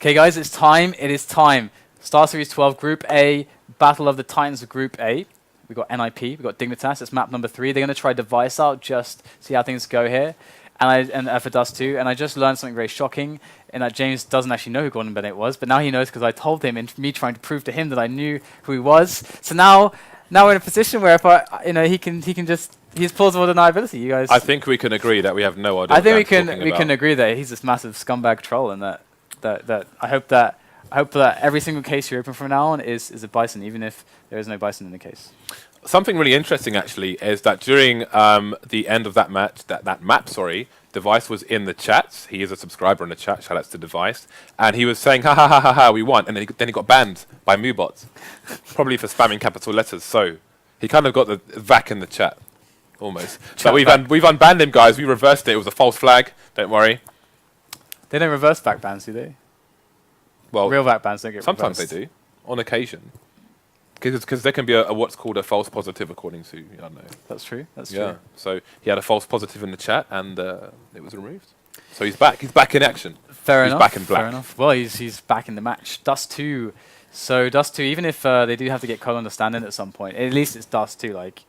Okay, guys, it's time. It is time. StarSeries 12 Group A, Battle of the Titans of Group A. We've got NIP, we've got Dignitas. It's map number 3. They're going to try Device out, just see how things go here. And for Dust 2. And I just learned something very shocking in that James doesn't actually know who Gordon Bennett was, but now he knows because I told him, and me trying to prove to him that I knew who he was. So now we're in a position where if he's plausible deniability. You guys. I think we can agree that we have no idea. I think we can agree that he's this massive scumbag troll, and that I hope that every single case you open from now on is a bison, even if there is no bison in the case. Something really interesting actually is that during the end of that match, that map, Device was in the chat. He is a subscriber in the chat. Shout outs to Device, and he was saying ha ha ha ha ha, we won, and then he got banned by Moobots, probably for spamming capital letters. So he kind of got the vac in the chat. Almost. But we've unbanned him, guys. We reversed it. It was a false flag. Don't worry. They don't reverse back bans, do they? Well, real back bans don't get sometimes reversed. They do, on occasion. Because there can be a what's called a false positive, according to, I don't know. That's true. That's yeah. true. So he had a false positive in the chat, and it was removed. So he's back. He's back in action. Fair enough. He's back in black. Fair enough. Well, he's back in the match. Dust 2. So Dust 2, even if they do have to get Cole understanding at some point, at least it's Dust 2. Like,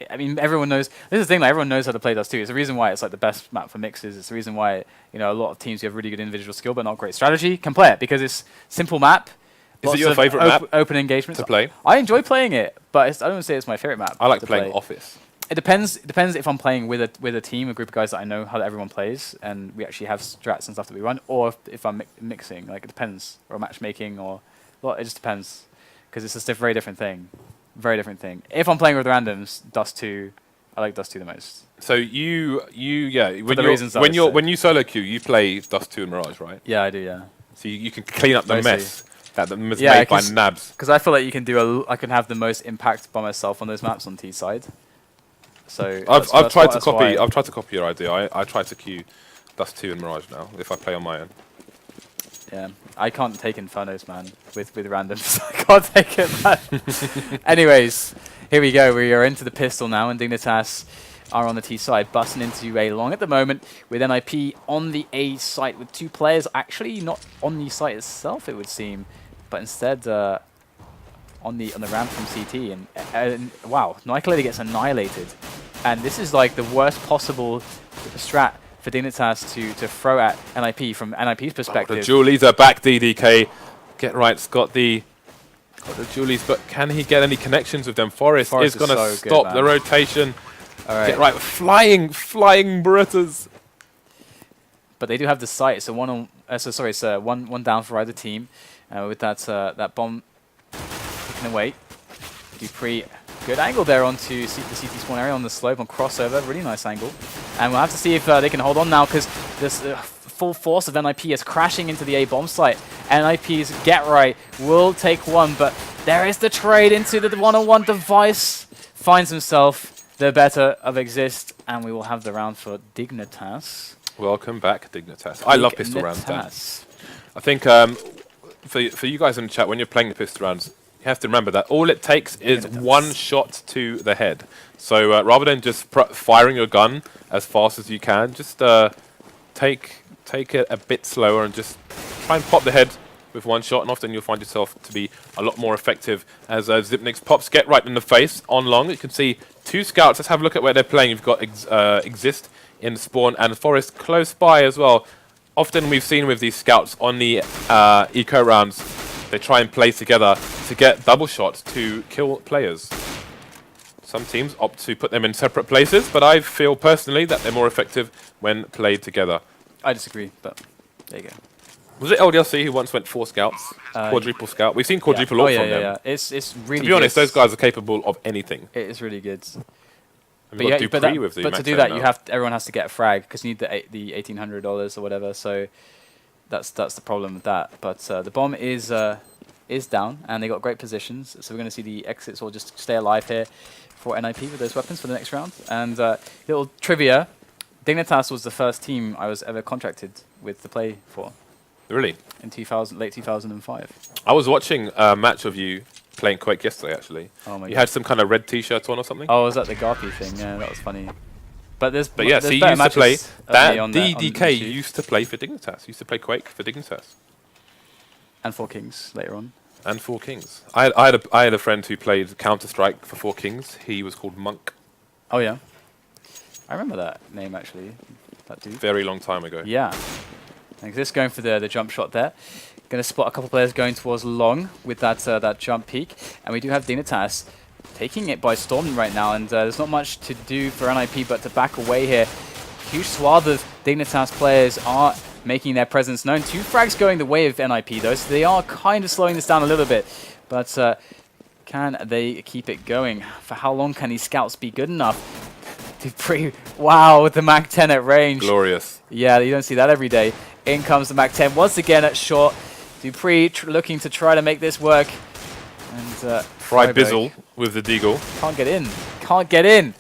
I mean, everyone knows. This is the thing. Like, everyone knows how to play Dust 2. It's the reason why it's like the best map for mixes. It's the reason why a lot of teams who have really good individual skill but not great strategy can play it, because it's simple map. Is it your favorite map? Open engagements to play? I enjoy playing it, but I don't say it's my favorite map. I like playing Office. It depends. It depends if I'm playing with a team, a group of guys that I know how everyone plays, and we actually have strats and stuff that we run, or if I'm mixing. Like, it depends, or matchmaking, or it just depends, because it's just a very different thing. Very different thing. If I'm playing with randoms, Dust 2, I like Dust 2 the most. So when you solo queue, you play Dust 2 and Mirage, right? Yeah, I do. Yeah. So you can clean up the mess that was made by Nabs. Because I feel like you can I can have the most impact by myself on those maps on T side. So I've tried to copy your idea. I try to queue Dust 2 and Mirage now if I play on my own. Yeah, I can't take Infernos, man, with randoms. I can't take it, man. Anyways, here we go. We are into the pistol now, and Dignitas are on the T side, busting into A long at the moment, with NIP on the A site with 2 players. Actually, not on the site itself, it would seem, but instead on the ramp from CT. And wow, Nicolady gets annihilated, and this is like the worst possible strat for Dignitas to throw at NIP from NIP's perspective. The Julies are back, DDK. Get right's got the Julies, but can he get any connections with them? Forest is going to stop the rotation. All right. Get right, flying Berettas. But they do have the site, so one down for either team. With that bomb taken away. Dupree, good angle there onto the CT spawn area on the slope on crossover. Really nice angle. And we'll have to see if they can hold on now, because this full force of NIP is crashing into the A bomb site. NIP's Get Right will take one, but there is the trade into the one-on-one. Device finds himself the better of Exist, and we will have the round for Dignitas. Welcome back, Dignitas. I love pistol rounds, Dan. I think for you guys in the chat, when you're playing the pistol rounds, you have to remember that all it takes is one shot to the head. So rather than just firing your gun as fast as you can, just take it a bit slower and just try and pop the head with one shot, and often you'll find yourself to be a lot more effective as Zipnix pops Get Right in the face on long. You can see 2 scouts. Let's have a look at where they're playing. You've got Exist in spawn and Forest close by as well. Often we've seen with these scouts on the eco rounds, they try and play together to get double shots to kill players. Some teams opt to put them in separate places, but I feel personally that they're more effective when played together. I disagree, but there you go. Was it LDLC who once went 4 scouts? Quadruple scout? We've seen quadruple from them. Yeah. It's really To be honest, those guys are capable of anything. It is really good. But to do that, everyone has to get a frag, because you need the $1,800 or whatever. So that's the problem with that. But the bomb is down, and they got great positions. So we're going to see the exits all just stay alive here for NIP with those weapons for the next round. And little trivia: Dignitas was the first team I was ever contracted with to play for. Really? In late 2005. I was watching a match of you playing Quake yesterday, actually. Oh my God. You had some kind of red T-shirt on or something? Oh, was that the Garpy thing? Yeah, that was funny. But yeah, so you used to play. That DDK used to play for Dignitas. Used to play Quake for Dignitas. And 4 Kings later on. And 4 Kings. I had a friend who played Counter-Strike for 4 Kings. He was called Monk. Oh, yeah. I remember that name, actually. That dude. Very long time ago. Yeah. And this going for the jump shot there. Going to spot a couple players going towards long with that jump peak. And we do have Dignitas taking it by storm right now. And there's not much to do for NIP but to back away here. Huge swath of Dignitas players are making their presence known. 2 frags going the way of NIP though, so they are kind of slowing this down a little bit. But can they keep it going? For how long can these scouts be good enough? dupreeh, wow, with the Mac 10 at range. Glorious. Yeah, you don't see that every day. In comes the Mac 10 once again at short. dupreeh looking to try to make this work. And Fry Bizzle with the deagle. Can't get in. Can't get in.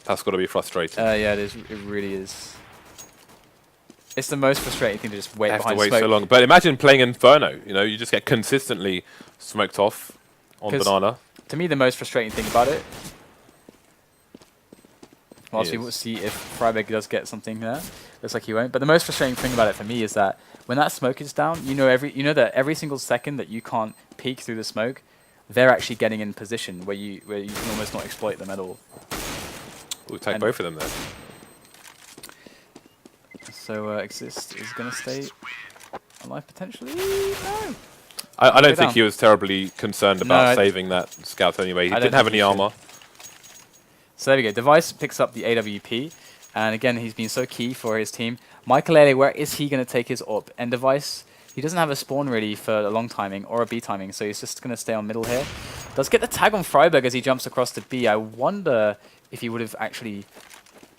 That's got to be frustrating. Yeah, it is. It really is. It's the most frustrating thing to just wait Have behind to wait smoke. so long. But imagine playing Inferno. You know, you just get consistently smoked off on banana. To me, the most frustrating thing about it. Whilst we will see if Freiberg does get something there. Looks like he won't. But the most frustrating thing about it for me is that when that smoke is down, you know that every single second that you can't peek through the smoke, they're actually getting in position where you can almost not exploit them at all. We'll take both of them then. So Exist is going to stay alive potentially? No. I don't think he was terribly concerned about No, saving that scout anyway. He didn't have any armor. So there we go. Device picks up the AWP. And again, he's been so key for his team. Michael, where is he going to take his AWP? And Device, he doesn't have a spawn ready for a long timing or a B timing, so he's just going to stay on middle here. Does get the tag on Freiberg as he jumps across to B. I wonder if he would have actually,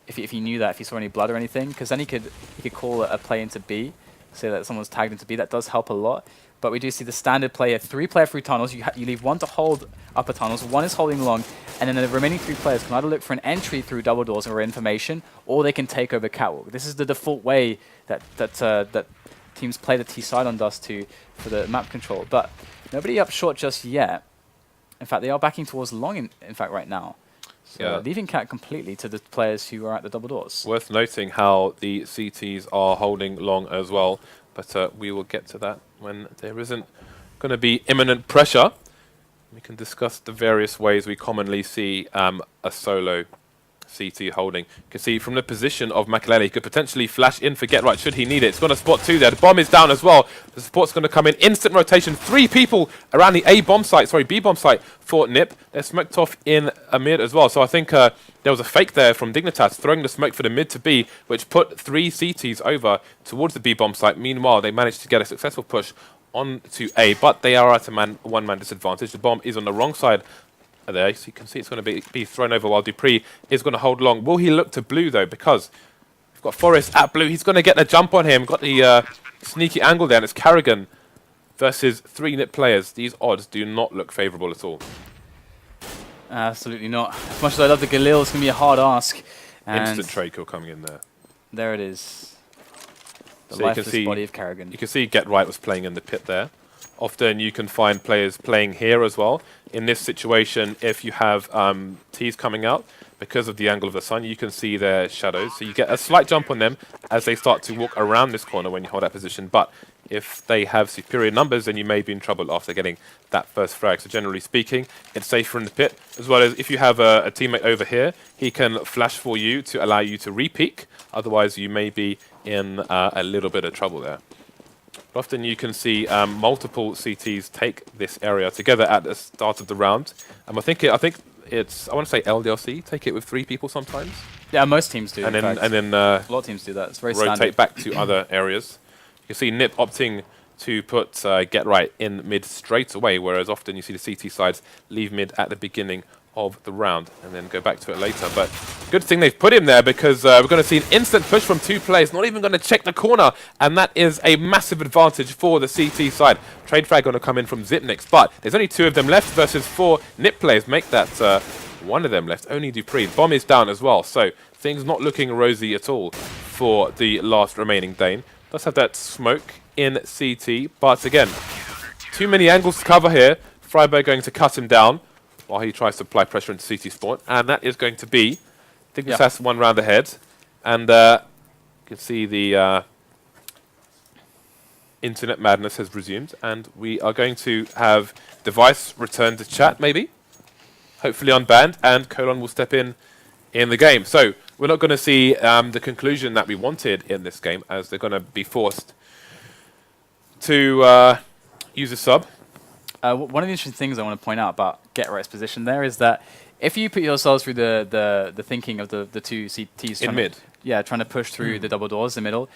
if he knew that, if he saw any blood or anything, because then he could call a play into B, say that someone's tagged into B. That does help a lot. But we do see the standard play here. 3 player through tunnels. You leave 1 to hold upper tunnels, 1 is holding long, and then the remaining 3 players can either look for an entry through double doors or information, or they can take over catwalk. This is the default way that teams play the T side on Dust 2 for the map control. But nobody up short just yet. In fact, they are backing towards long. In fact, right now. So leaving cat completely to the players who are at the double doors. Worth noting how the CTs are holding long as well, but we will get to that when there isn't going to be imminent pressure. We can discuss the various ways we commonly see a solo CT holding. You can see from the position of Makalele, he could potentially flash in for Get Right should he need it. It's going to spot 2 there. The bomb is down as well. The support's going to come in. Instant rotation. 3 people around the B bomb site for NiP. They're smoked off in a mid as well. So I think there was a fake there from Dignitas throwing the smoke for the mid to B, which put 3 CTs over towards the B bomb site. Meanwhile, they managed to get a successful push on to A, but they are at a one-man disadvantage. The bomb is on the wrong side there, so you can see it's going to be thrown over while dupreeh is going to hold long. Will he look to blue though? Because we've got Forrest at blue. He's going to get a jump on him. Got the sneaky angle there, and it's Carrigan versus 3 NiP players. These odds do not look favourable at all. Absolutely not. As much as I love the Galil, it's going to be a hard ask. And instant trade kill coming in there. There it is. The So lifeless body of Carrigan. You can see Get Right was playing in the pit there. Often you can find players playing here as well. In this situation, if you have Ts coming out, because of the angle of the sun, you can see their shadows. So you get a slight jump on them as they start to walk around this corner when you hold that position. But if they have superior numbers, then you may be in trouble after getting that first frag. So generally speaking, it's safer in the pit. As well as if you have a teammate over here, he can flash for you to allow you to re-peek. Otherwise, you may be in a little bit of trouble there. Often you can see multiple CTs take this area together at the start of the round. I think it's I want to say LDLC take it with 3 people sometimes. Yeah, most teams do. And then a lot of teams do that. It's very rotate standard. back to other areas. You can see NiP opting to put Get Right in mid straight away, whereas often you see the CT sides leave mid at the beginning of the round and then go back to it later. But good thing they've put him there, because we're going to see an instant push from 2 players, not even going to check the corner, and that is a massive advantage for the CT side. Trade frag going to come in from Zipnix, but there's only 2 of them left versus 4 NiP players. Make that 1 of them left, only dupreeh. Bomb is down as well, so things not looking rosy at all for the last remaining Dane. Does have that smoke in CT, but again, too many angles to cover here. Freiberg going to cut him down while he tries to apply pressure into CT spawn, and that is going to be Dignitas 1 round ahead, and you can see the internet madness has resumed, and we are going to have Device return to chat, maybe, hopefully unbanned, and Colon will step in the game. So we're not going to see the conclusion that we wanted in this game, as they're going to be forced to use a sub. One of the interesting things I want to point out about Get Right's position there is that if you put yourselves through the thinking of the two CTs In mid. trying to push through the double doors in the middle,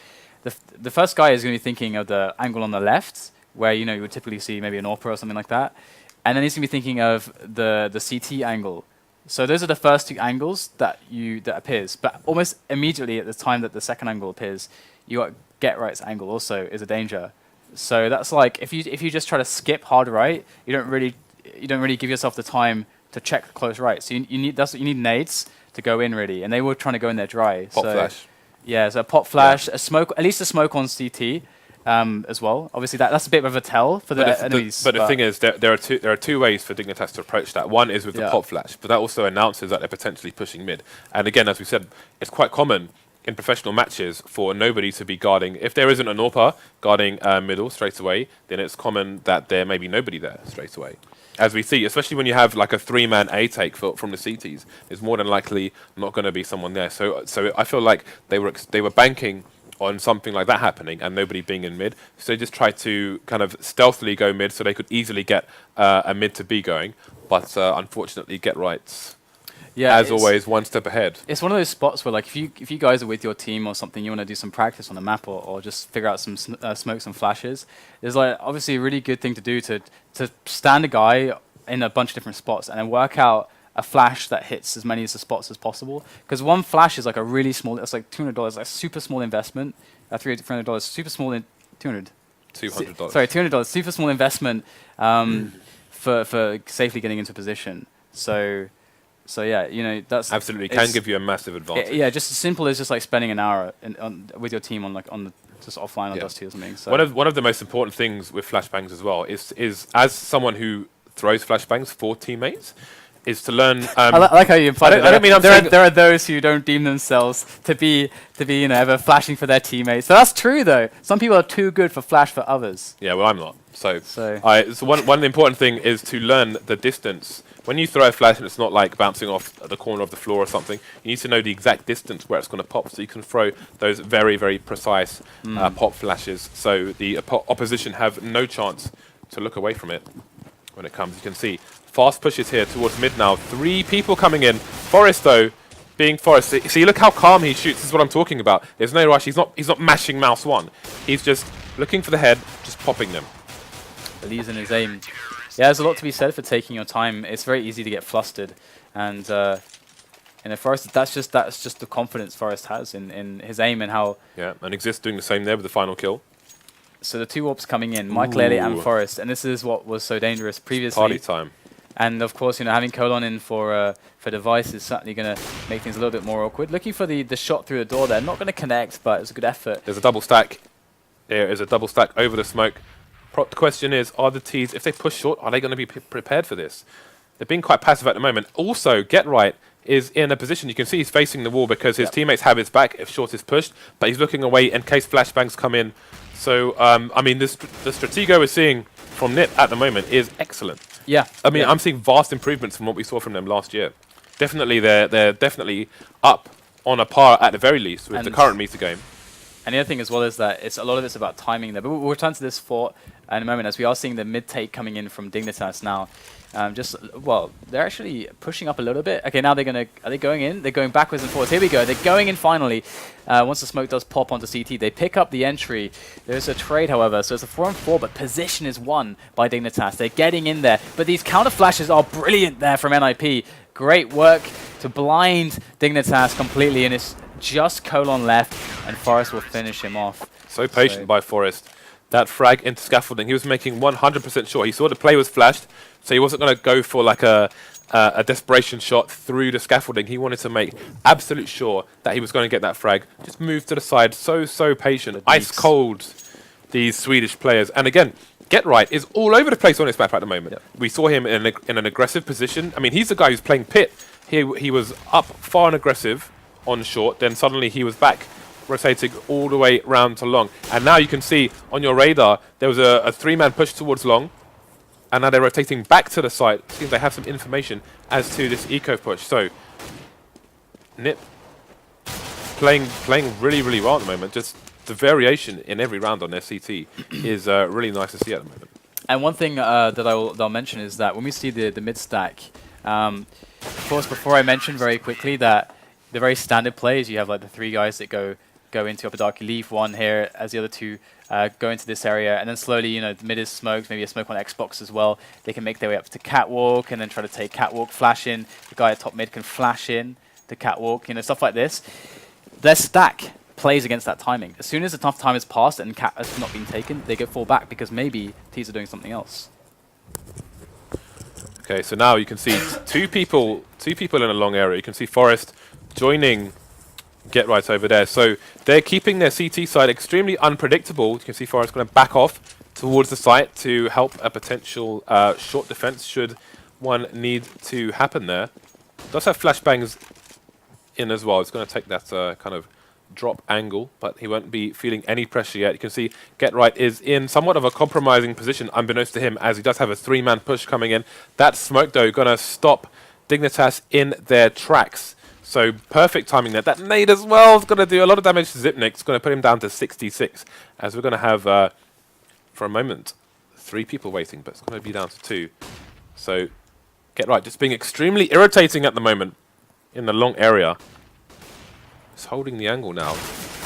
the first guy is going to be thinking of the angle on the left, where you would typically see maybe an AWPer or something like that, and then he's going to be thinking of the CT angle. So those are the first two angles that appears, but almost immediately at the time that the second angle appears, you got Get Right's angle also is a danger. So that's like if you just try to skip hard right, you don't really give yourself the time to check close right. So you need nades to go in really, and they were trying to go in there dry. Pop flash. Yeah, so a pop flash, a smoke, at least a smoke on CT as well. Obviously that's a bit of a tell for the enemies. But the thing is, there are two ways for Dignitas to approach that. One is with the pop flash, but that also announces that they're potentially pushing mid. And again, as we said, it's quite common in professional matches for nobody to be guarding. If there isn't an AWPer guarding middle straight away, then it's common that there may be nobody there straight away. As we see, especially when you have like a 3-man A take from the CTs, there's more than likely not going to be someone there. So I feel like they were banking on something like that happening and nobody being in mid. So they just tried to kind of stealthily go mid so they could easily get a mid to B going. But unfortunately, Get Right's, as always, one step ahead. It's one of those spots where, like, if you guys are with your team or something, you want to do some practice on the map or just figure out some smokes and flashes. There's like obviously a really good thing to do to stand a guy in a bunch of different spots and then work out a flash that hits as many of the spots as possible. Because one flash is like a really small. It's like $200, like super small investment. $300, super small in $200. $200. Sorry, $200, super small investment for safely getting into position. So yeah, that's absolutely can give you a massive advantage. Yeah, just as simple as just like spending an hour with your team on the just offline on Dust 2 or something. So one of the most important things with flashbangs as well is as someone who throws flashbangs for teammates is to learn. I like how you implied I don't mean there are those who don't deem themselves to be ever flashing for their teammates. So that's true though. Some people are too good for flash for others. Yeah, well I'm not. So one important thing is to learn the distance. When you throw a flash and it's not like bouncing off the corner of the floor or something, you need to know the exact distance where it's going to pop, so you can throw those very, very precise pop flashes, so the opposition have no chance to look away from it when it comes. You can see fast pushes here towards mid now. 3 people coming in. Forest, though, being Forest. See, look how calm he shoots. This is what I'm talking about. There's no rush. He's not mashing mouse 1. He's just looking for the head, just popping them. Believes in his aim. Yeah, there's a lot to be said for taking your time. It's very easy to get flustered, and Forest, that's just the confidence Forest has in his aim and how. Yeah, and Exist doing the same there with the final kill. So the 2 AWPs coming in, Michael Elliott and Forest, and this is what was so dangerous previously. Party time. And of course, having Colon in for Device is certainly going to make things a little bit more awkward. Looking for the shot through the door there, not going to connect, but it's a good effort. There's a double stack. There is a double stack over the smoke. The question is, are the Ts, if they push short, are they going to be prepared for this? They're being quite passive at the moment. Also, Get Right is in a position, you can see he's facing the wall because his teammates have his back if short is pushed, but he's looking away in case flashbangs come in. So, I mean, the Stratego we're seeing from NiP at the moment is excellent. Yeah. I mean, I'm seeing vast improvements from what we saw from them last year. Definitely, they're definitely up on a par at the very least with the current meta game. And the other thing as well is that a lot of it's about timing there. But we'll return to this fort in a moment as we are seeing the mid-take coming in from Dignitas now. They're actually pushing up a little bit. Okay, now are they going in? They're going backwards and forwards. Here we go. They're going in finally. Once the smoke does pop onto CT, they pick up the entry. There's a trade, however, so it's a 4-on-4, but position is won by Dignitas. They're getting in there. But these counter flashes are brilliant there from NIP. Great work to blind Dignitas completely, and it's just Colon left, and Forest will finish him off. So patient by Forest. That frag into scaffolding, he was making 100% sure. He saw the play was flashed, so he wasn't going to go for like a desperation shot through the scaffolding. He wanted to make absolute sure that he was going to get that frag. Just move to the side, so patient. Ice cold, these Swedish players. And again, Get Right is all over the place on this map at the moment. Yep. We saw him in an aggressive position. I mean, he's the guy who's playing pit. He was up far and aggressive on short, then suddenly he was back rotating all the way round to long. And now you can see on your radar, there was a 3-man push towards long. And now they're rotating back to the site. Seems they have some information as to this eco push. So, Nip playing really, really well at the moment. Just the variation in every round on their CT is really nice to see at the moment. And one thing that I'll mention is that when we see the mid stack, of course, before I mentioned very quickly that the very standard plays, you have like the 3 guys that go into Upper Dark, you leave 1 here as the other 2 go into this area, and then slowly, you know, the mid is smoked, maybe a smoke on Xbox as well. They can make their way up to Catwalk and then try to take Catwalk, flash in. The guy at top mid can flash in to Catwalk, you know, stuff like this. Their stack plays against that timing. As soon as enough time has passed and Cat has not been taken, they go fall back because maybe T's are doing something else. Okay, so now you can see two people in a long area. You can see Forest joining Get Right over there. So they're keeping their CT side extremely unpredictable. You can see Forest going to back off towards the site to help a potential short defense should one need to happen there. Does have flashbangs in as well. It's going to take that kind of drop angle, but he won't be feeling any pressure yet. You can see Get Right is in somewhat of a compromising position, unbeknownst to him, as he does have a 3-man push coming in. That smoke, though, going to stop Dignitas in their tracks. So perfect timing there. That nade as well is going to do a lot of damage to Zipnik. It's going to put him down to 66, as we're going to have, for a moment, 3 people waiting, but it's going to be down to 2. So Get Right just being extremely irritating at the moment in the long area. He's holding the angle now,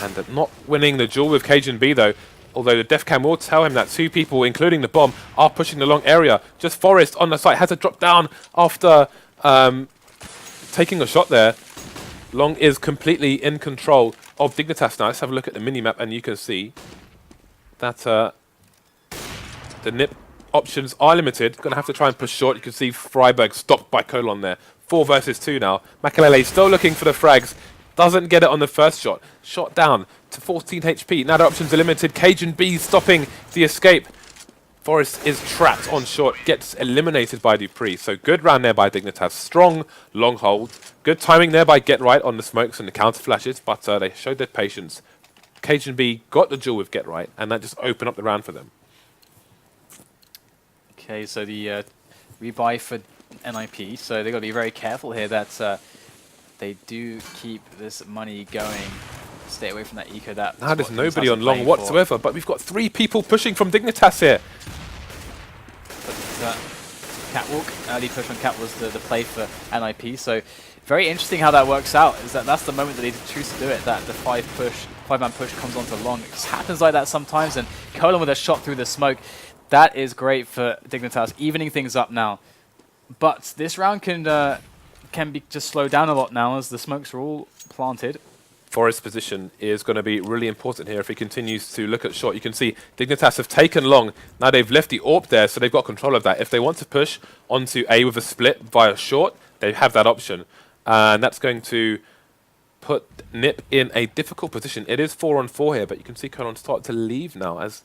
and not winning the duel with Cajun B, though. Although the def cam will tell him that 2 people, including the bomb, are pushing the long area. Just Forest on the site has to drop down after taking a shot there. Long is completely in control of Dignitas now. Let's have a look at the minimap, and you can see that the Nip options are limited. Going to have to try and push short. You can see Freiberg stopped by Colon there. 4 versus 2 now. Makalele still looking for the frags. Doesn't get it on the first shot. Shot down to 14 HP. Now their options are limited. Cajun B stopping the escape. Forest is trapped on short. Gets eliminated by Dupree. So good round there by Dignitas. Strong long hold. Good timing there by Get Right on the smokes and the counter flashes. But they showed their patience. Cajun B got the duel with Get Right. And that just opened up the round for them. Okay, so the rebuy for NIP. So they've got to be very careful here that they do keep this money going. Stay away from that eco. Now there's nobody on long whatsoever, but we've got 3 people pushing from Dignitas here. But Catwalk, early push on Cat was the play for NIP. So very interesting how that works out. Is that's the moment that they choose to do it. That the 5-man push comes onto long. It just happens like that sometimes. And Colon with a shot through the smoke. That is great for Dignitas, evening things up now. But this round can be just slowed down a lot now as the smokes are all planted. Forest's position is going to be really important here if he continues to look at short. You can see Dignitas have taken long. Now they've left the AWP there, so they've got control of that. If they want to push onto A with a split via short, they have that option. And that's going to put Nip in a difficult position. It is 4-on-4 here, but you can see Colon start to leave now, as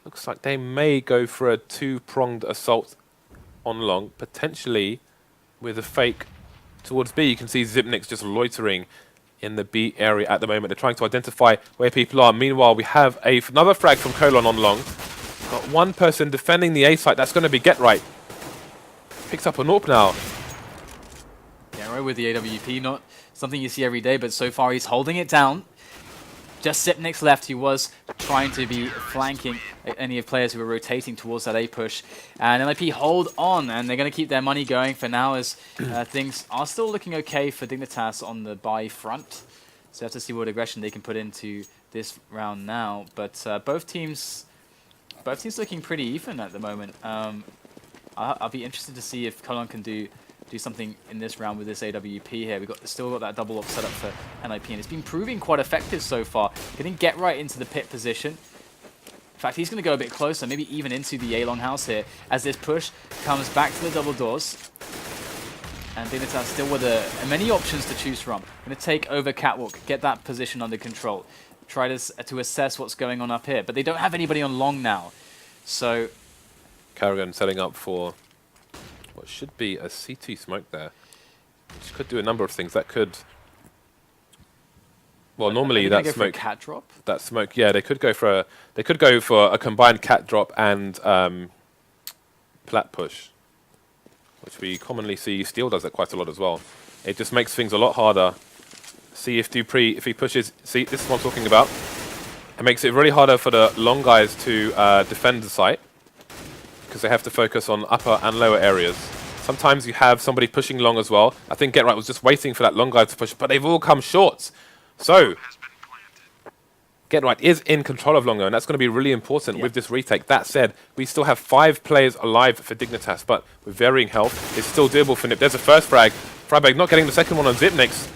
looks like they may go for a 2-pronged assault on long, potentially with a fake towards B. You can see Zipnik's just loitering in the B area at the moment. They're trying to identify where people are. Meanwhile, we have another frag from Colon on long. Got 1 person defending the A site. That's going to be Get Right. Picks up an AWP now. Yeah, right with the AWP. Not something you see every day, but so far he's holding it down. Just Zipnik's left. He was trying to be flanking any of players who were rotating towards that A push. And NIP hold on, and they're going to keep their money going for now as things are still looking okay for Dignitas on the buy front. So you have to see what aggression they can put into this round now. But both teams looking pretty even at the moment. I'll be interested to see if Colon can do something in this round with this AWP here. We've still got that double up set up for NIP, and it's been proving quite effective so far. Getting Get Right into the pit position. In fact, he's going to go a bit closer, maybe even into the A-long house here, as this push comes back to the double doors. And Dignitas still with many options to choose from. Going to take over Catwalk, get that position under control. Try to assess what's going on up here. But they don't have anybody on long now. So Carrigan setting up for what should be a CT smoke there, which could do a number of things. That could Well, normally that that smoke. cat drop. That smoke. Yeah, they could go for a combined cat drop and plat push, which we commonly see. Steel does that quite a lot as well. It just makes things a lot harder. See if Dupree, if he pushes. See, this is what I'm talking about. It makes it really harder for the long guys to defend the site because they have to focus on upper and lower areas. Sometimes you have somebody pushing long as well. I think Get Right was just waiting for that long guy to push, but they've all come short. So Get Right is in control of Longo, and that's going to be really important with this retake. That said, we still have 5 players alive for Dignitas, but with varying health, it's still doable for Nip. There's a first frag. Freiberg not getting the second one on Zipnix.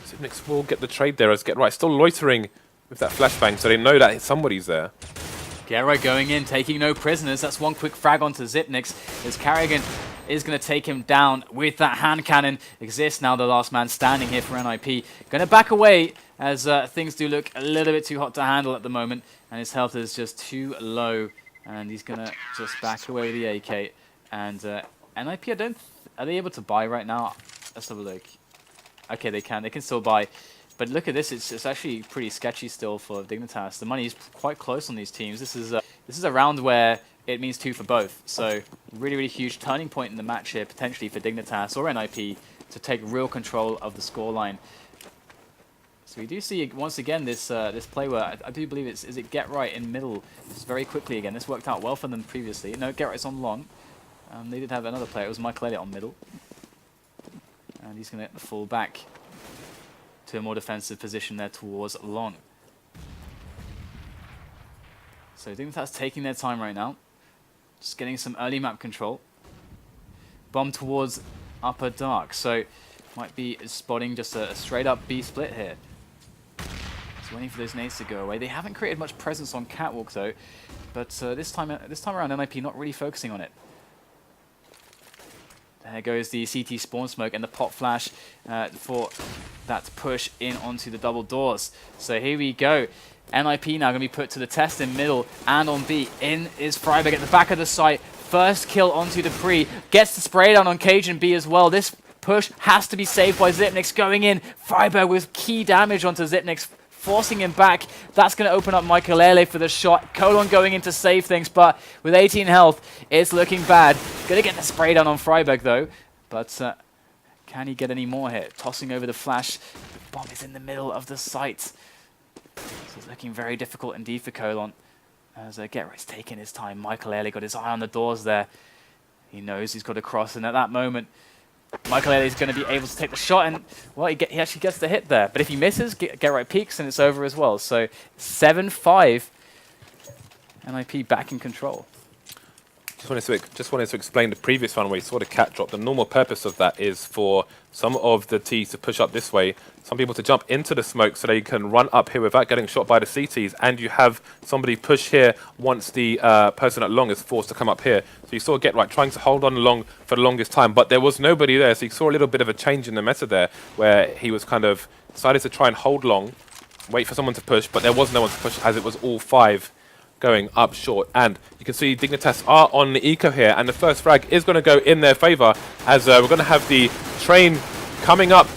Zipnix will get the trade there as Get Right still loitering with that flashbang, so they know that somebody's there. Get Right going in, taking no prisoners. That's one quick frag onto Zipnix as Carrigan is going to take him down with that hand cannon. Exists now the last man standing here for NIP. Going to back away as things do look a little bit too hot to handle at the moment, and his health is just too low, and he's going to just back away with the AK. And NIP, are they able to buy right now? Let's have a look. Okay, they can still buy. But look at this, it's actually pretty sketchy still for Dignitas. The money is quite close on these teams. This is a round where it means 2 for both. So really, really huge turning point in the match here, potentially for Dignitas or NIP to take real control of the scoreline. So we do see once again this play where I do believe is it Get Right in middle just very quickly again. This worked out well for them previously. No, Get Right's on long. They did have another player. It was Michael Elliott on middle, and he's going to get the full back to a more defensive position there towards long. So Dignitas taking their time right now. Just getting some early map control. Bomb towards upper dark. So might be spotting just a straight up B split here. Just waiting for those nades to go away. They haven't created much presence on Catwalk though. But this time around NIP not really focusing on it. There goes the CT spawn smoke and the pop flash for that push in onto the double doors. So here we go. NIP now going to be put to the test in middle and on B. In is Freiberg at the back of the site. First kill onto Dupree. Gets the spray down on Cage and B as well. This push has to be saved by Zipnix going in. Freiberg with key damage onto Zipnix, forcing him back. That's going to open up Michaelele for the shot. Colon going in to save things, but with 18 health, it's looking bad. Going to get the spray down on Freiberg though, but can he get any more here? Tossing over the flash. The bomb is in the middle of the site. So it's looking very difficult indeed for Colon. As Get Right's taking his time. Michaelele got his eye on the doors there. He knows he's got to cross, and at that moment, Michaelele is going to be able to take the shot, and well, he actually gets the hit there. But if he misses, Get Right peaks, and it's over as well. So 7-5, NIP back in control. Just wanted to explain the previous one where you saw the cat drop. The normal purpose of that is for some of the Ts to push up this way, some people to jump into the smoke so they can run up here without getting shot by the CTs, and you have somebody push here once the person at long is forced to come up here. So you saw Get Right trying to hold on long for the longest time, but there was nobody there, so you saw a little bit of a change in the meta there, where he was kind of decided to try and hold long, wait for someone to push, but there was no one to push as it was all 5 going up short. And you can see Dignitas are on the eco here, and the first frag is going to go in their favor as we're going to have the train coming up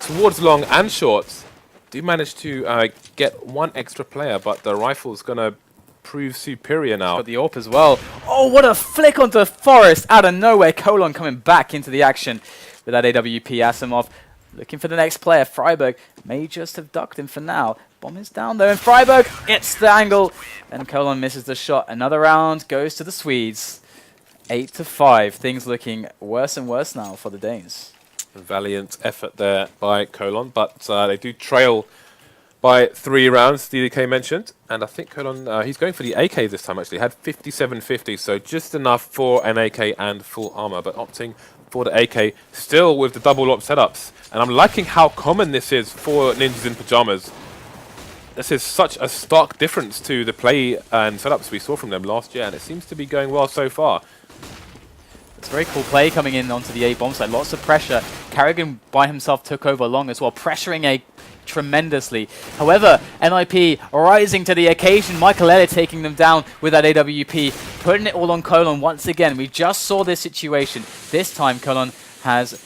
towards long and short. Do manage to get one extra player, but the rifle's going to prove superior now. Got the AWP as well. Oh, what a flick onto Forest out of nowhere. Colon coming back into the action with that AWP. Asimov looking for the next player. Freiberg may just have ducked him for now. Bomb is down though, and Freiberg gets the angle, and Colon misses the shot. Another round goes to the Swedes. 8-5. Things looking worse and worse now for the Danes. A valiant effort there by Colon, but they do trail by 3 rounds, DDK mentioned. And I think Colon, he's going for the AK this time actually. Had 57-50, so just enough for an AK and full armor, but opting for the AK, still with the double op setups. And I'm liking how common this is for Ninjas in Pyjamas. This is such a stark difference to the play and setups we saw from them last year, and it seems to be going well so far. It's a very cool play coming in onto the A bomb side. Lots of pressure. Carrigan by himself took over long as well, pressuring A tremendously. However, NIP rising to the occasion. Michaelele taking them down with that AWP, putting it all on Colon once again. We just saw this situation. This time Colon has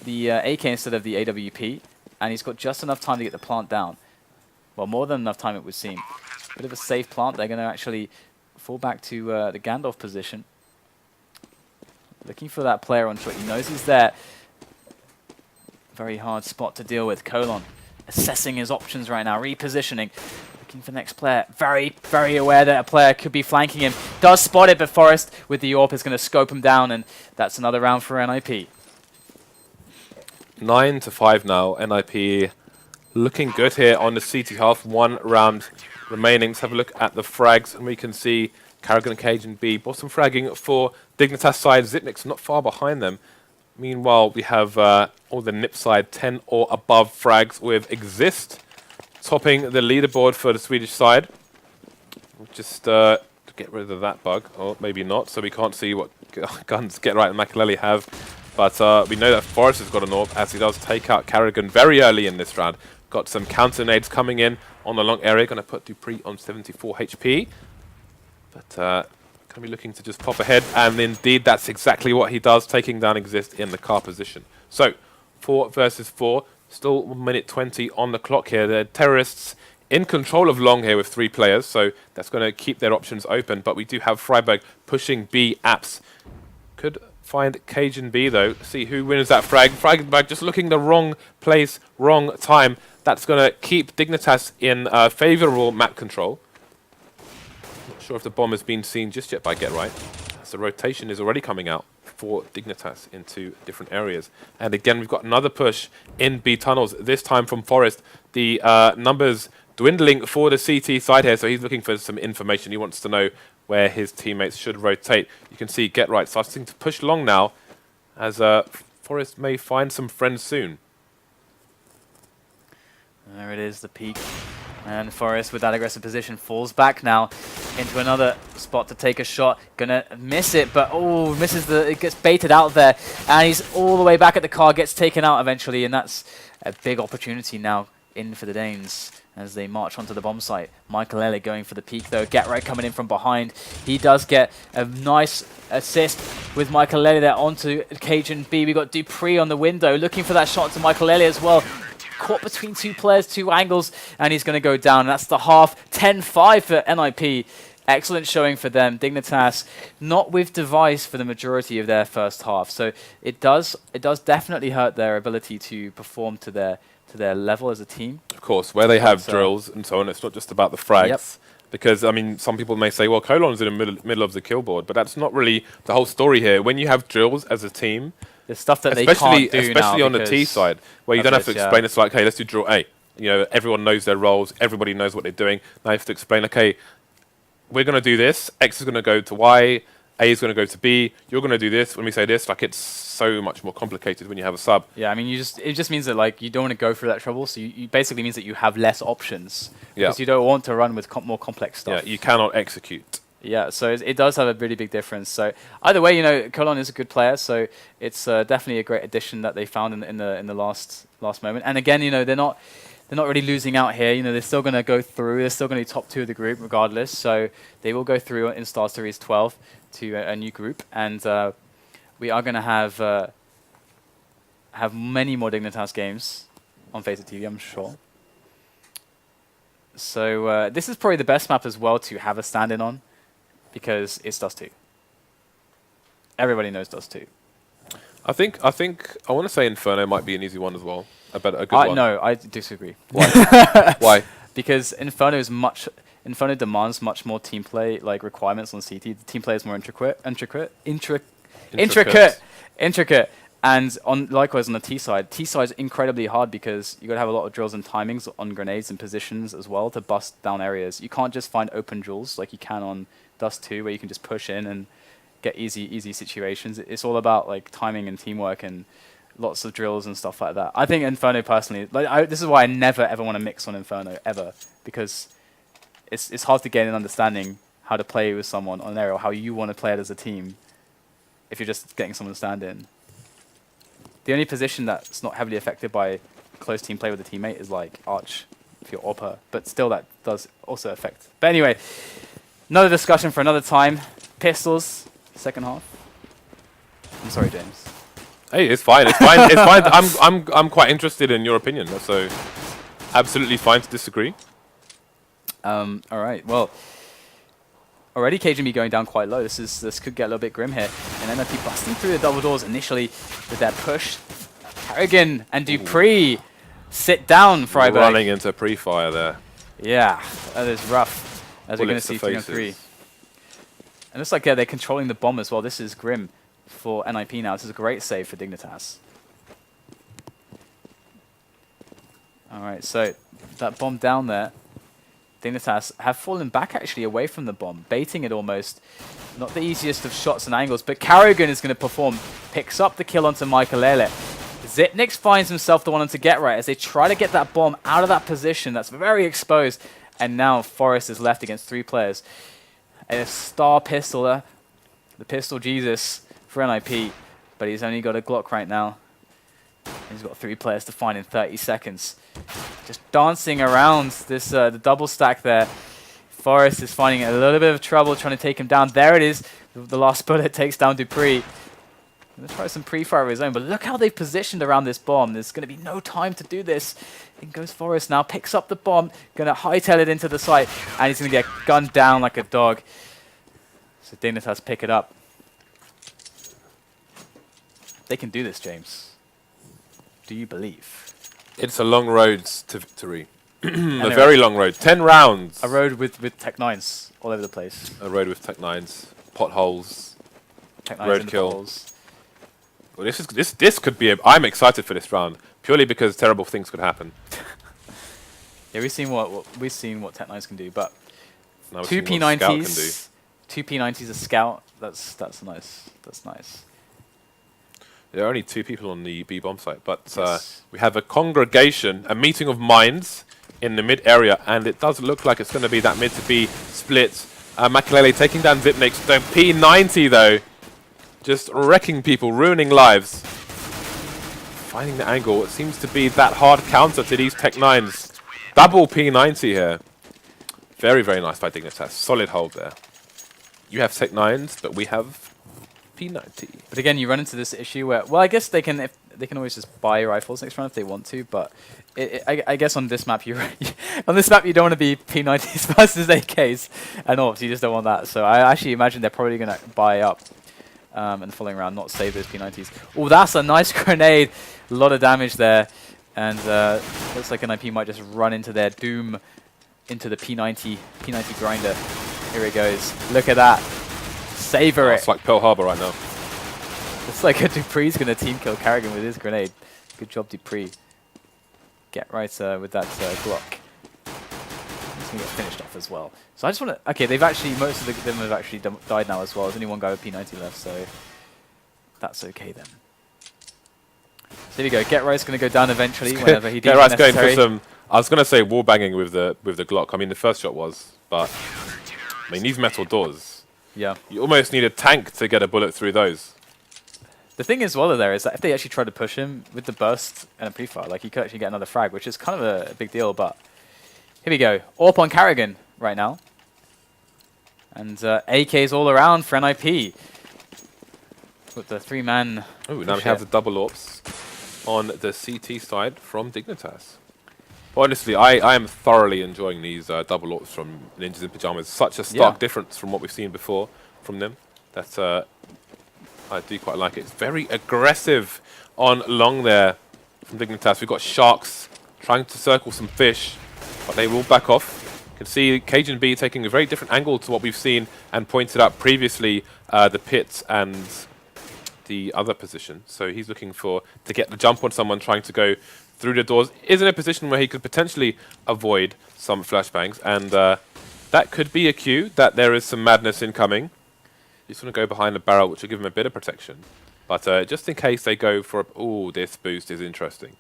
the AK instead of the AWP. and he's got just enough time to get the plant down. Well, more than enough time, it would seem. Bit of a safe plant. They're going to actually fall back to the Gandalf position. Looking for that player on shot. He knows he's there. Very hard spot to deal with. Colon assessing his options right now, repositioning. Looking for the next player. Very, very aware that a player could be flanking him. Does spot it, but Forest with the AWP is going to scope him down, and that's another round for NIP. 9-5 now. NIP looking good here on the CT half. 1 round remaining. Let's have a look at the frags, and we can see Carrigan and Cajun B. Bottom fragging for Dignitas side. Zitnik's not far behind them. Meanwhile, we have all the NIP side 10 or above frags with Exist topping the leaderboard for the Swedish side. We'll just get rid of that bug, or maybe not, so we can't see what guns Get Right and Makaleli have. But we know that Forrest has got an AWP, as he does take out Carrigan very early in this round. Got some counter nades coming in on the long area. Going to put Dupree on 74 HP. But going to be looking to just pop ahead. And indeed, that's exactly what he does, taking down Exist in the car position. So, 4 versus 4. Still 1 minute 20 on the clock here. The terrorists in control of long here with 3 players. So, that's going to keep their options open. But we do have Freiburg pushing B apps. Could find Cajun B though. See who wins that frag. Freiburg just looking the wrong place, wrong time. That's going to keep Dignitas in favourable map control. Not sure if the bomb has been seen just yet by Get Right. So rotation is already coming out for Dignitas into different areas. And again, we've got another push in B tunnels, this time from Forest. The numbers dwindling for the CT side here, so he's looking for some information. He wants to know where his teammates should rotate. You can see Get Right starting to push long now, as Forest may find some friends soon. There it is, the peak. And Forrest with that aggressive position falls back now into another spot to take a shot. Gonna miss it, but oh, misses it gets baited out there. And he's all the way back at the car, gets taken out eventually, and that's a big opportunity now in for the Danes as they march onto the bomb site. Michael Elliott going for the peak though. Get Right coming in from behind. He does get a nice assist with Michael Elliott there onto Cajun B. We got Dupree on the window looking for that shot to Michael Elliott as well. Caught between 2 players, 2 angles, and he's going to go down. That's the half. 10-5 for NIP. Excellent showing for them. Dignitas not with device for the majority of their first half, so it does definitely hurt their ability to perform to their level as a team. Of course, where they have drills and so on, it's not just about the frags. Yep. Because, I mean, some people may say, well, Colon's in the middle of the kill board, but that's not really the whole story here. When you have drills as a team, there's stuff that they can't do especially now on the T side, where you don't have to explain. Yeah. It's like, hey, let's do drill A. You know, everyone knows their roles. Everybody knows what they're doing. Now you have to explain, okay, we're going to do this. X is going to go to Y. A is going to go to B. You're going to do this. When we say this, like, it's so much more complicated when you have a sub. Yeah, I mean, it just means that like you don't want to go through that trouble. So you basically means that you have less options because you don't want to run with more complex stuff. Yeah, you cannot execute. Yeah, so it does have a really big difference. So either way, you know, Colon is a good player, so it's definitely a great addition that they found in the last moment. And again, you know, they're not really losing out here. You know, they're still going to go through. They're still going to be top 2 of the group regardless. So they will go through in StarSeries XII to a new group, and we are going to have many more Dignitas games on Face TV, I'm sure. So this is probably the best map as well to have a stand-in on, because it's Dust 2. Everybody knows Dust 2. I think I want to say Inferno might be an easy one as well. A good one. No, I disagree. Why? Why? Because Inferno demands much more team play like requirements on CT. The team play is more intricate. And likewise on the T side is incredibly hard because you got to have a lot of drills and timings on grenades and positions as well to bust down areas. You can't just find open drills like you can on Dust 2, where you can just push in and get easy situations. It's all about like timing and teamwork and lots of drills and stuff like that. I think Inferno personally, this is why I never ever want to mix on Inferno ever, because it's hard to gain an understanding how to play with someone on an area, or how you want to play it as a team if you're just getting someone to stand in. The only position that's not heavily affected by close team play with a teammate is like Arch if you're AWPer, but still that does also affect. But anyway, another discussion for another time. Pistols, second half. I'm sorry, James. Hey, it's fine. It's fine. It's fine. I'm quite interested in your opinion. So, absolutely fine to disagree. All right. Well, already KGB going down quite low. This could get a little bit grim here. And then NIP busting through the double doors initially with that push. Carrigan and Dupree sit down. Freiburg running into pre-fire there. Yeah, that is rough. As we're going to see 3 on 3. And it looks like they're controlling the bomb as well. This is grim for NIP now. This is a great save for Dignitas. All right, so that bomb down there. Dignitas have fallen back actually away from the bomb, baiting it almost. Not the easiest of shots and angles, but Carrigan is going to perform. Picks up the kill onto Michaelele. Zipnix finds himself the one to get right as they try to get that bomb out of that position that's very exposed. And now Forrest is left against 3 players. A star pistol there. The pistol Jesus for NIP, but he's only got a Glock right now. He's got 3 players to find in 30 seconds. Just dancing around this the double stack there. Forrest is finding a little bit of trouble trying to take him down. There it is. The last bullet takes down Dupree. Going to try some pre-fire of his own, but look how they've positioned around this bomb. There's going to be no time to do this. In goes Forrest now, picks up the bomb, going to hightail it into the site, and he's going to get gunned down like a dog. So Dignitas pick it up. They can do this, James. Do you believe? It's a long road to victory. A very long road. 10 rounds. A road with Tech 9s all over the place. A road with Tech 9s, potholes, roadkill. Well, this could be. I'm excited for this round purely because terrible things could happen. Yeah, we've seen what Tech 9s can do, but now 2 P90s, 2 P90s a scout. That's nice. That's nice. There are only 2 people on the B bomb site, but Yes. we have a congregation, a meeting of minds in the mid area, and it does look like it's going to be that mid to B split. Makelele taking down Zipnix. The P90 though, just wrecking people, ruining lives. Finding the angle, it seems to be that hard counter to these Tech 9s. Double P90 here. Very, very nice by Dignitas. Solid hold there. You have Tech 9s, but we have P90. But again, you run into this issue where, well, I guess they can always just buy rifles next round if they want to, but I guess on this map you don't want to be P90s versus AKs, and obviously you just don't want that. So I actually imagine they're probably going to buy up in the following round, not save those P90s. Oh, that's a nice grenade. A lot of damage there, and looks like NIP might just run into their doom into the P90 grinder. Here it goes. Look at that. Savor it. It's like Pearl Harbor right now. It's like a Dupree's going to team kill Carrigan with his grenade. Good job, Dupree. Get right with that Glock. He's going to get finished off as well. So I just want to... Okay, they've actually... Most of them have actually died now as well. There's only one guy with P90 left, so... That's okay then. So there we go. Get right's going to go down eventually whenever he deems Get right's necessary. going for some... I was going to say wall banging with the Glock. I mean, the first shot was, but... I mean, these metal doors... Yeah. You almost need a tank to get a bullet through those. The thing as well there is that if they actually try to push him with the burst and a pre-fire, like he could actually get another frag, which is kind of a big deal, but here we go. AWP on Carrigan right now. And AKs all around for NIP. With the 3-man... Oh, now we have the double AWPs on the CT side from Dignitas. But honestly, I am thoroughly enjoying these double AWPs from Ninjas in Pyjamas. Such a stark difference from what we've seen before from them. That's I do quite like it. It's very aggressive on long there from Dignitas. We've got Sharks trying to circle some fish, but they will back off. You can see Cajun B taking a very different angle to what we've seen and pointed out previously the pit and the other position. So he's looking to get the jump on someone trying to go through the doors. Is in a position where he could potentially avoid some flashbangs, and that could be a cue that there is some madness incoming. He's going to go behind the barrel, which will give him a bit of protection. But just in case they go for oh, this boost is interesting.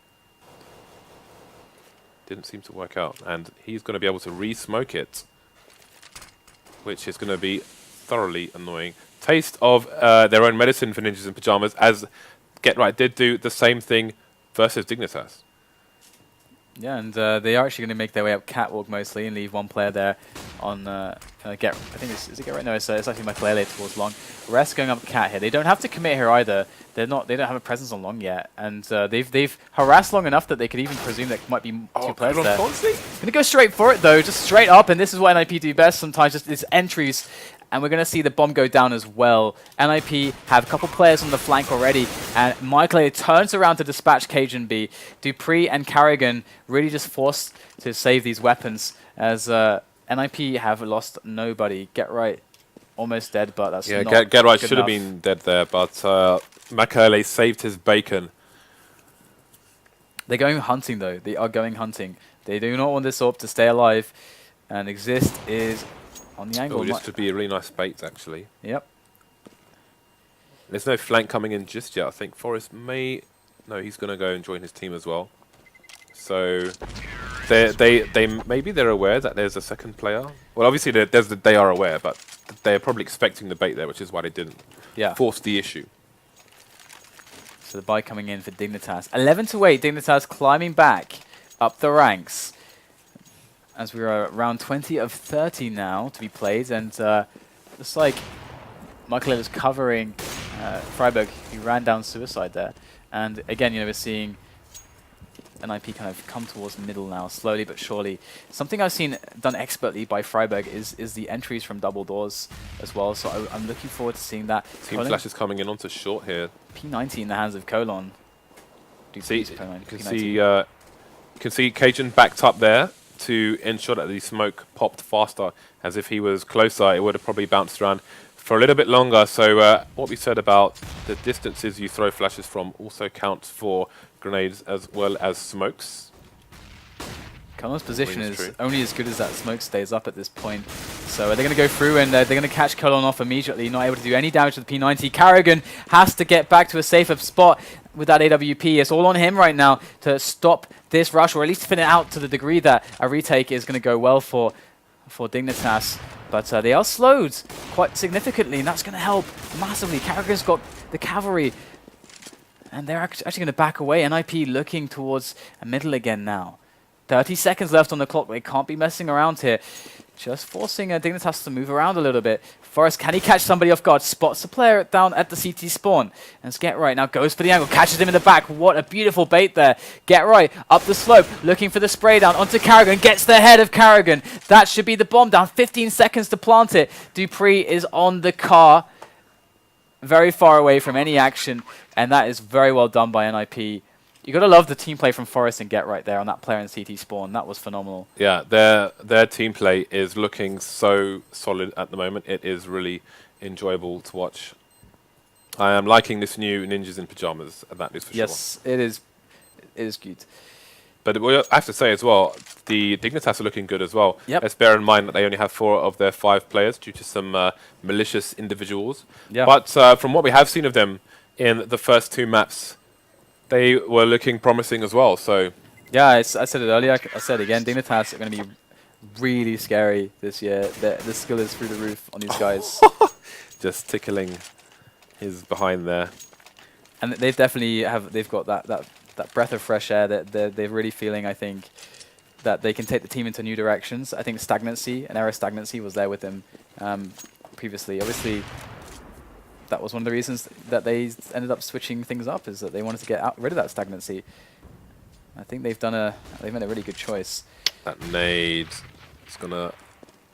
Didn't seem to work out. And he's going to be able to re-smoke it, which is going to be thoroughly annoying. Taste of their own medicine for Ninjas in Pyjamas, as Get Right did do the same thing versus Dignitas. Yeah, and they are actually going to make their way up catwalk mostly and leave one player there on Get. I think is it Get Right? No, it's actually Makalele towards Long. Rest going up Cat here. They don't have to commit here either. They don't have a presence on Long yet, and they've harassed Long enough that they could even presume there might be two players there. Gonna go straight for it though, just straight up, and this is what NIP do best sometimes. Just these entries. And we're going to see the bomb go down as well. NIP have a couple players on the flank already. And Michael turns around to dispatch Cajun B. Dupree and Carrigan really just forced to save these weapons as NIP have lost nobody. Get Right almost dead, but that's not Get Right good should have enough. been dead there, but Makalele saved his bacon. They're going hunting though. They are going hunting. They do not want this orb to stay alive. And Exist is on the angle. Oh, this could be a really nice bait, actually. Yep. There's no flank coming in just yet. I think Forrest may... No, he's going to go and join his team as well. So maybe they're aware that there's a second player. Well, obviously they are aware, but they're probably expecting the bait there, which is why they didn't force the issue. So the buy coming in for Dignitas. 11-8, Dignitas climbing back up the ranks. As we are around 20 of 30 now to be played, and looks like Michael is covering Freiburg, who ran down suicide there. And again, we're seeing NIP kind of come towards middle now, slowly but surely. Something I've seen done expertly by Freiburg is the entries from double doors as well. So I'm looking forward to seeing that. Team Flash is coming in onto short here. P90 in the hands of Colon. You can see Cajun backed up there to ensure that the smoke popped faster. As if he was closer, it would have probably bounced around for a little bit longer. So what we said about the distances you throw flashes from also counts for grenades as well as smokes. Colon's position is only as good as that smoke stays up at this point. So they're going to go through and they're going to catch Colon off immediately, not able to do any damage to the P90. Carrigan has to get back to a safer spot with that AWP. It's all on him right now to stop this rush, or at least fin it out to the degree that a retake is going to go well for Dignitas. But they are slowed quite significantly, and that's going to help massively. Carrigan's got the cavalry, and they're actually going to back away. NIP looking towards a middle again now. 30 seconds left on the clock. They can't be messing around here. Just forcing Dignitas to move around a little bit. Forrest, can he catch somebody off guard? Spots the player down at the CT spawn. And it's Get Right now goes for the angle. Catches him in the back. What a beautiful bait there. Get Right up the slope. Looking for the spray down onto Carrigan. Gets the head of Carrigan. That should be the bomb down. 15 seconds to plant it. Dupree is on the car. Very far away from any action. And that is very well done by NIP. You gotta love the team play from Forrest and Get Right there on that player in CT spawn. That was phenomenal. Yeah, their team play is looking so solid at the moment. It is really enjoyable to watch. I am liking this new Ninjas in Pyjamas, that is for sure. Yes, it is. It is good. But I have to say as well, the Dignitas are looking good as well. Yep. Let's bear in mind that they only have 4 of their 5 players due to some malicious individuals. Yeah. But from what we have seen of them in the first 2 maps, they were looking promising as well. So yeah, I said it earlier. I said it again. Dignitas are going to be really scary this year. The skill is through the roof on these guys. Just tickling his behind there. And they've definitely they've got that breath of fresh air that they're really feeling. I think that they can take the team into new directions. I think an era of stagnancy was there with them previously. Obviously, that was one of the reasons that they ended up switching things up, is that they wanted to get rid of that stagnancy. I think they've made a really good choice. That nade is gonna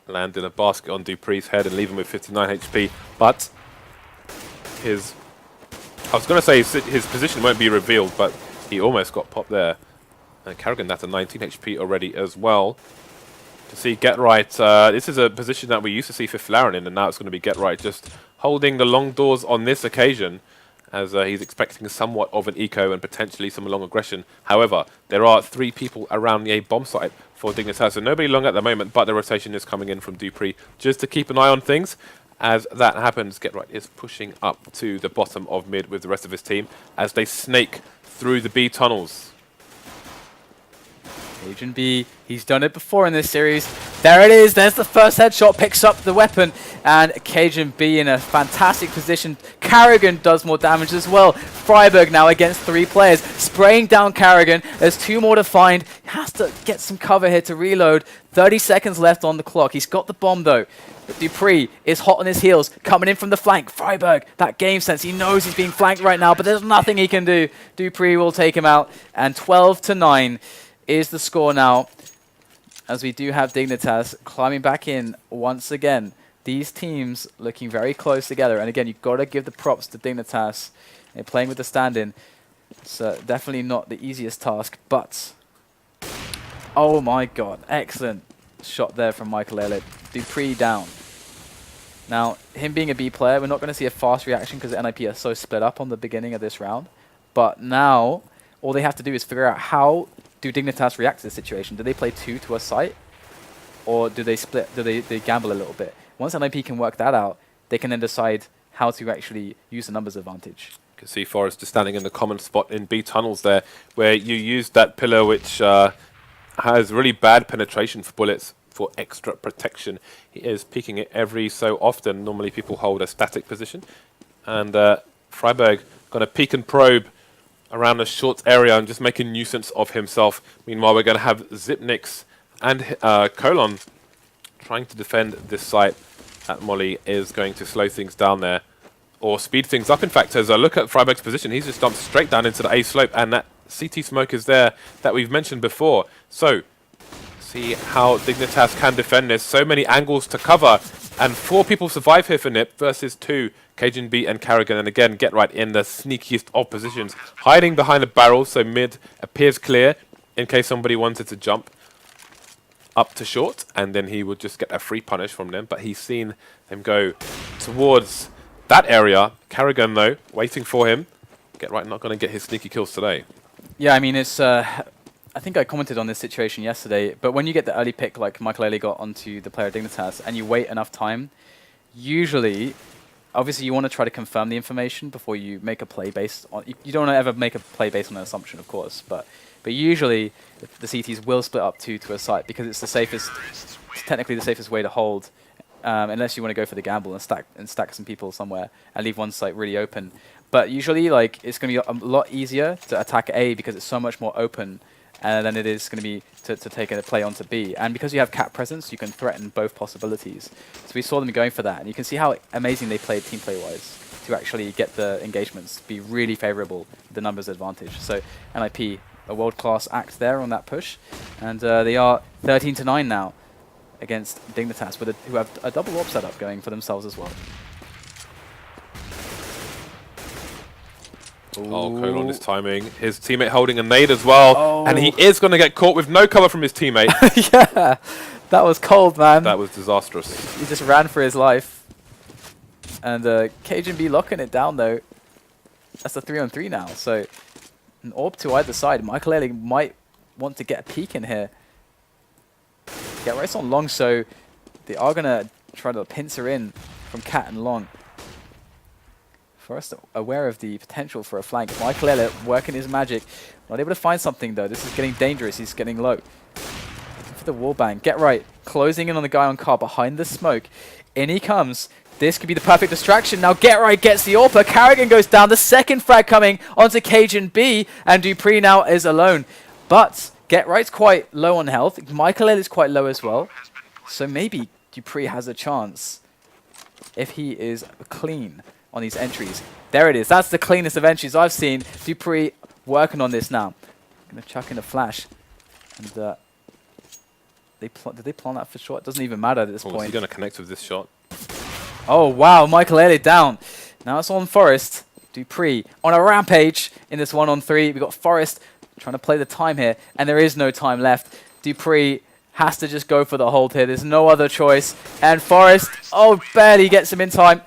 land in a basket on Dupree's head and leave him with 59 HP. But I was gonna say his position won't be revealed, but he almost got popped there. And Carrigan, that's a 19 HP already as well. To see Get Right, this is a position that we used to see for Flaren in, and now it's going to be Get Right just holding the long doors on this occasion, as he's expecting somewhat of an eco and potentially some long aggression. However, there are 3 people around the A bomb site for Dignitas, so nobody long at the moment, but the rotation is coming in from Dupree just to keep an eye on things. As that happens, Get Right is pushing up to the bottom of mid with the rest of his team as they snake through the B tunnels. Agent B, he's done it before in this series. There it is. There's the first headshot. Picks up the weapon. And Cajun B in a fantastic position. Carrigan does more damage as well. Freiburg now against 3 players. Spraying down Carrigan. There's 2 more to find. He has to get some cover here to reload. 30 seconds left on the clock. He's got the bomb though. But Dupree is hot on his heels. Coming in from the flank. Freiburg, that game sense. He knows he's being flanked right now. But there's nothing he can do. Dupree will take him out. And 12-9 is the score now, as we do have Dignitas climbing back in once again. These teams looking very close together. And again, you've got to give the props to Dignitas. They're playing with the stand-in. It's definitely not the easiest task, but... Oh my god, excellent shot there from Michael Elliott. Dupree down. Now, him being a B player, we're not going to see a fast reaction because the NIP are so split up on the beginning of this round. But now, all they have to do is figure out how do Dignitas react to this situation. Do they play 2 to a site? Or do they split? Do they gamble a little bit? Once NIP can work that out, they can then decide how to actually use the numbers advantage. You can see Forrest just standing in the common spot in B tunnels there, where you use that pillar which has really bad penetration for bullets for extra protection. He is peeking it every so often. Normally people hold a static position. And Freiburg going to peek and probe around a short area and just make a nuisance of himself. Meanwhile, we're going to have Zipnix and Colon trying to defend this site. At Molly is going to slow things down there, or speed things up. In fact, as I look at Freiburg's position, he's just jumped straight down into the A slope, and that CT smoke is there that we've mentioned before. So, see how Dignitas can defend this. So many angles to cover, and 4 people survive here for NIP versus 2. Cajun B and Carrigan, and again, get right in the sneakiest of positions. Hiding behind a barrel, so mid appears clear in case somebody wanted to jump up to short, and then he would just get a free punish from them. But he's seen them go towards that area. Carrigan, though, waiting for him. Get right, not going to get his sneaky kills today. Yeah, I mean, it's... I think I commented on this situation yesterday, but when you get the early pick, like Michael Early got onto the player Dignitas, and you wait enough time, usually... Obviously, you want to try to confirm the information before you make a play based on... You don't want to ever make a play based on an assumption, of course, but usually the CTs will split up 2 to a site because it's the safest, it's technically the safest way to hold, unless you want to go for the gamble and stack some people somewhere and leave one site really open. But usually, like, it's going to be a lot easier to attack A because it's so much more open than it is going to be to take a play onto B. And because you have cap presence, you can threaten both possibilities. So we saw them going for that, and you can see how amazing they played team play-wise to actually get the engagements to be really favorable, the numbers advantage. So NIP, a world-class act there on that push, and they are 13-9 now against Dignitas, who have a double orb setup going for themselves as well. Oh, Colon is timing. His teammate holding a nade as well. Oh. And he is going to get caught with no cover from his teammate. Yeah, that was cold, man. That was disastrous. He just ran for his life. And Cajun B locking it down, though. That's a 3-on-3 now. So an orb to either side. Michael Ehrlich might want to get a peek in here. Get right on long, so they are going to try to pincer in from Cat and Long. Forrest aware of the potential for a flank. Michael Elliott working his magic. Not able to find something though. This is getting dangerous. He's getting low. Looking for the wallbang. Get right. Closing in on the guy on car behind the smoke. In he comes. This could be the perfect distraction. Now Get Right gets the AWPer. Carrigan goes down. The second frag coming onto Cajun B. And Dupree now is alone. But Get Right's quite low on health. Michael Elliott's quite low as well. So maybe Dupree has a chance if he is clean on these entries. There it is. That's the cleanest of entries I've seen. Dupree working on this now. Going to chuck in a flash. And did they plan that for shot? It doesn't even matter at this point. Is he going to connect with this shot? Oh, wow. Michael Elliott down. Now it's on Forrest. Dupree on a rampage in this 1-on-3. We've got Forrest trying to play the time here. And there is no time left. Dupree has to just go for the hold here. There's no other choice. And Forrest, oh, barely gets him in time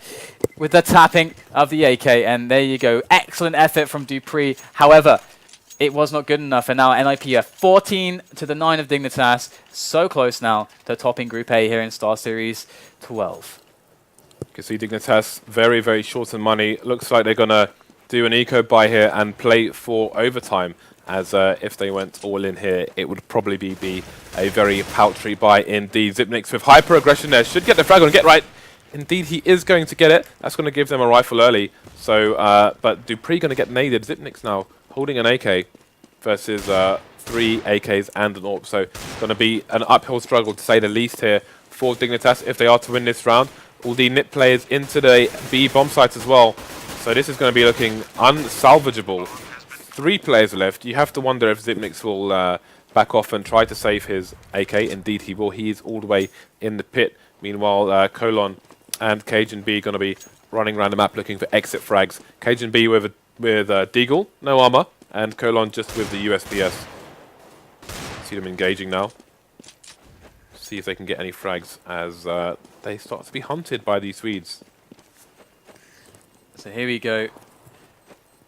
with the tapping of the AK. And there you go. Excellent effort from Dupree. However, it was not good enough. And now NIP are 14-9 of Dignitas. So close now to topping Group A here in Star Series 12. You can see Dignitas very, very short on money. Looks like they're going to do an eco buy here and play for overtime. as if they went all in here, it would probably be a very paltry buy indeed. Xyp9x with hyper aggression there, should get the frag on, get right. Indeed, he is going to get it. That's going to give them a rifle early. So, but Dupree going to get naded. Xyp9x now holding an AK versus 3 AKs and an AWP. So, going to be an uphill struggle to say the least here for Dignitas if they are to win this round. All the NIP players into the B bomb site as well. So this is going to be looking unsalvageable. 3 players left. You have to wonder if Xyp9x will back off and try to save his AK. Indeed, he will. He is all the way in the pit. Meanwhile, Colon and Cajun B going to be running around the map looking for exit frags. Cajun B with Deagle, no armor, and Colon just with the USPS. See them engaging now. See if they can get any frags as they start to be hunted by these Swedes. So here we go.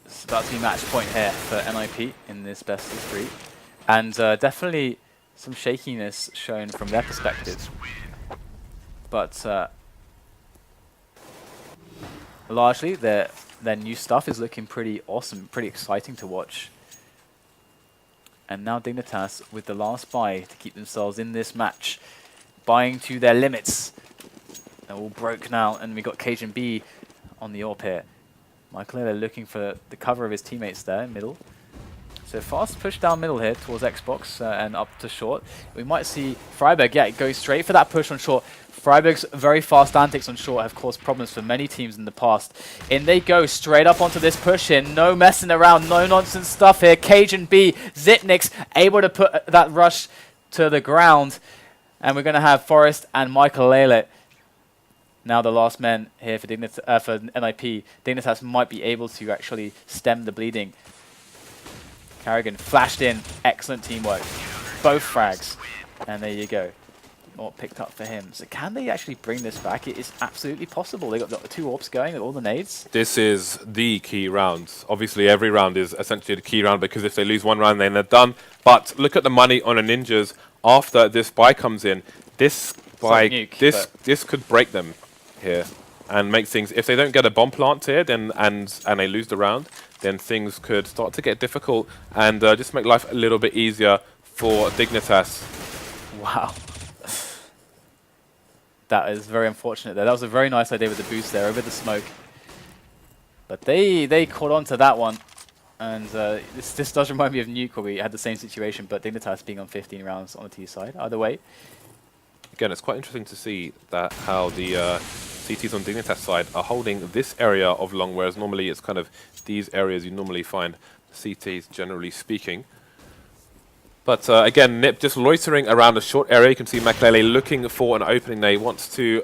It's about to be match point here for NIP in this best of 3. And definitely some shakiness shown from their perspective. But largely their new stuff is looking pretty awesome, pretty exciting to watch. And now Dignitas with the last buy to keep themselves in this match. Buying to their limits. They're all broke now, and we got Cajun B on the AWP here. Michael looking for the cover of his teammates there in middle. So fast push down middle here towards Xbox and up to short. We might see Freiburg, yeah, go straight for that push on short. Freiburg's very fast antics on short have caused problems for many teams in the past. In they go, straight up onto this push here. No messing around, no nonsense stuff here. Cajun B, Xyp9x able to put that rush to the ground. And we're going to have Forrest and Michael now the last men here for NIP. Dignitas might be able to actually stem the bleeding. Carrigan flashed in. Excellent teamwork. Both frags. And there you go. All picked up for him. So can they actually bring this back? It is absolutely possible. They got the 2 AWPs going with all the nades. This is the key round. Obviously, every round is essentially the key round because if they lose one round, then they're done. But look at the money on the Ninjas after this buy comes in. This buy, this could break them here and make things. If they don't get a bomb plant here, then and they lose the round, then things could start to get difficult and just make life a little bit easier for Dignitas. Wow. That is very unfortunate there. That was a very nice idea with the boost there over the smoke. But they caught on to that one. And this does remind me of Nuke where we had the same situation, but Dignitas being on 15 rounds on the T side. Either way. Again, it's quite interesting to see that how the CTs on Dignitas side are holding this area of long, whereas normally it's kind of these areas you normally find CTs, generally speaking. But again, NIP just loitering around a short area. You can see Maklele looking for an opening. They want to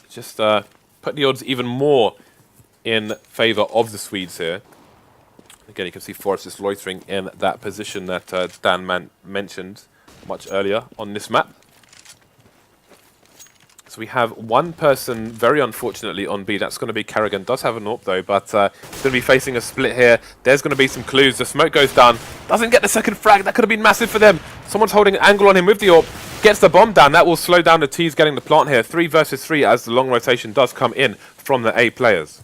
just put the odds even more in favor of the Swedes here. Again, you can see Forrest is loitering in that position that Dan mentioned much earlier on this map. So we have one person, very unfortunately, on B. That's going to be Carrigan. Does have an AWP, though, but he's going to be facing a split here. There's going to be some clues. The smoke goes down. Doesn't get the second frag. That could have been massive for them. Someone's holding an angle on him with the AWP. Gets the bomb down. That will slow down the T's getting the plant here. 3 versus 3 as the long rotation does come in from the A players.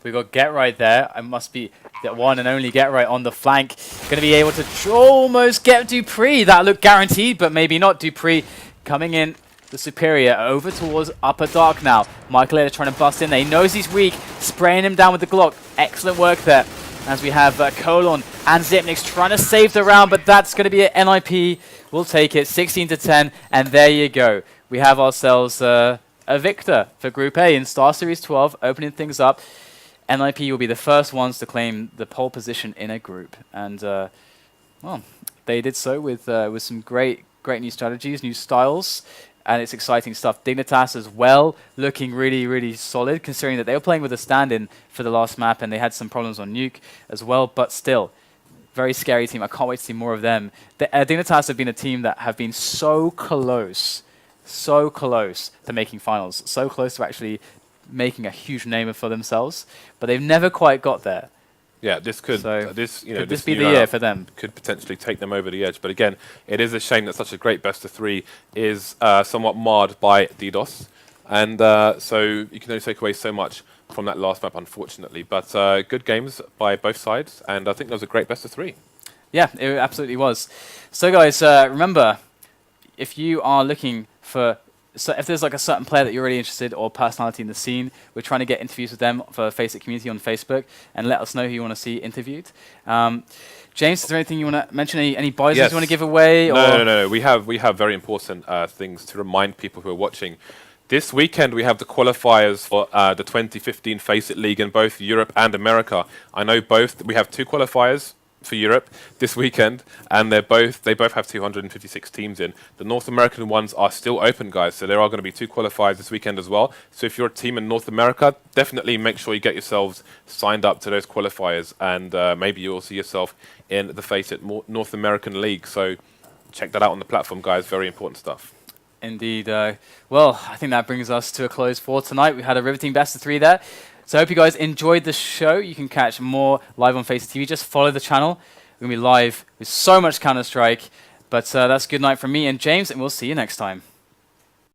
We got Get Right there. It must be the one and only Get Right on the flank. Going to be able to almost get Dupree. That looked guaranteed, but maybe not. Dupree coming in. The superior over towards upper dark now. Michael trying to bust in there. He knows he's weak. Spraying him down with the Glock. Excellent work there. As we have Colon and Xyp9x trying to save the round, but that's going to be an NIP. We'll take it 16-10, and there you go. We have ourselves a victor for Group A in StarSeries 12, opening things up. NIP will be the first ones to claim the pole position in a group, and well, they did so with some great new strategies, new styles. And it's exciting stuff. Dignitas as well, looking really, really solid, considering that they were playing with a stand-in for the last map, and they had some problems on Nuke as well, but still, very scary team. I can't wait to see more of them. Dignitas have been a team that have been so close to making finals, so close to actually making a huge name for themselves, but they've never quite got there. Yeah, this could could this be the year for them. Could potentially take them over the edge. But again, it is a shame that such a great best of 3 is somewhat marred by DDoS, and so you can only take away so much from that last map, unfortunately. But good games by both sides, and I think that was a great best of 3. Yeah, it absolutely was. So guys, remember, if you are looking for, so if there's like a certain player that you're really interested or personality in the scene, we're trying to get interviews with them for Face It community on Facebook, and let us know who you want to see interviewed. James, is there anything you want to mention? Any prizes you want to give away? No. We have very important things to remind people who are watching. This weekend we have the qualifiers for the 2015 Face It League in both Europe and America. I know we have 2 qualifiers for Europe this weekend, and they both have 256 teams in. The North American ones are still open, guys, so there are going to be 2 qualifiers this weekend as well. So if you're a team in North America, definitely make sure you get yourselves signed up to those qualifiers, and maybe you'll see yourself in the Face It North American League. So check that out on the platform, guys. Very important stuff. Indeed. Well, I think that brings us to a close for tonight. We had a riveting best of 3 there. So I hope you guys enjoyed the show. You can catch more live on Face TV. Just follow the channel. We're going to be live with so much Counter-Strike. But that's good night from me and James, and we'll see you next time.